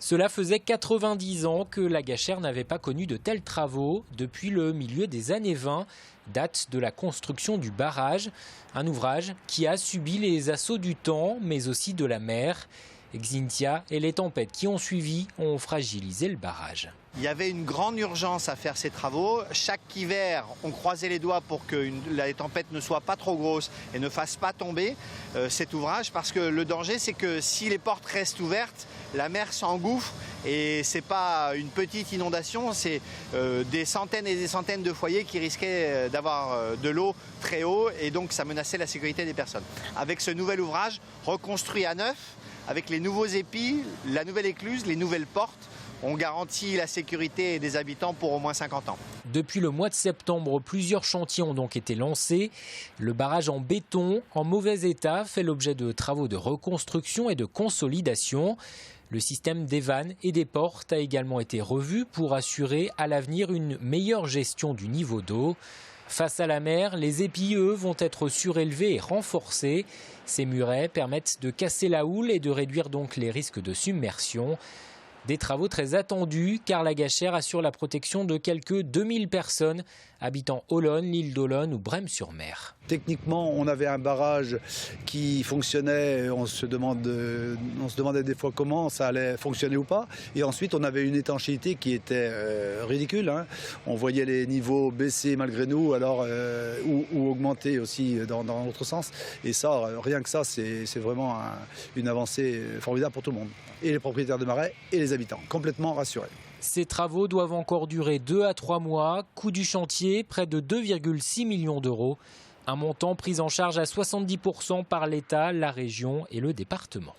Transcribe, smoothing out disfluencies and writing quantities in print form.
Cela faisait 90 ans que la Gachère n'avait pas connu de tels travaux depuis le milieu des années 20, date de la construction du barrage. Un ouvrage qui a subi les assauts du temps, mais aussi de la mer. Xynthia et les tempêtes qui ont suivi ont fragilisé le barrage. Il y avait une grande urgence à faire ces travaux. Chaque hiver, on croisait les doigts pour que la tempête ne soit pas trop grosse et ne fasse pas tomber cet ouvrage, parce que le danger, c'est que si les portes restent ouvertes, la mer s'engouffre et c'est pas une petite inondation, c'est des centaines et des centaines de foyers qui risquaient d'avoir de l'eau très haut, et donc ça menaçait la sécurité des personnes. Avec ce nouvel ouvrage reconstruit à neuf, avec les nouveaux épis, la nouvelle écluse, les nouvelles portes, on garantit la sécurité des habitants pour au moins 50 ans. Depuis le mois de septembre, plusieurs chantiers ont donc été lancés. Le barrage en béton, en mauvais état, fait l'objet de travaux de reconstruction et de consolidation. Le système des vannes et des portes a également été revu pour assurer à l'avenir une meilleure gestion du niveau d'eau. Face à la mer, les épis, eux, vont être surélevés et renforcés. Ces murets permettent de casser la houle et de réduire donc les risques de submersion. Des travaux très attendus car la Gachère assure la protection de quelques 2000 personnes habitant Olonne, l'île d'Olonne ou Brême-sur-Mer. Techniquement, on avait un barrage qui fonctionnait, on se demandait des fois comment ça allait fonctionner ou pas. Et ensuite, on avait une étanchéité qui était ridicule. On voyait les niveaux baisser malgré nous, alors, ou augmenter aussi dans l'autre sens. Et ça, rien que ça, c'est vraiment une avancée formidable pour tout le monde. Et les propriétaires de marais et les habitants, complètement rassurés. Ces travaux doivent encore durer 2 à 3 mois. Coût du chantier, près de 2,6 millions d'euros. Un montant pris en charge à 70% par l'État, la région et le département.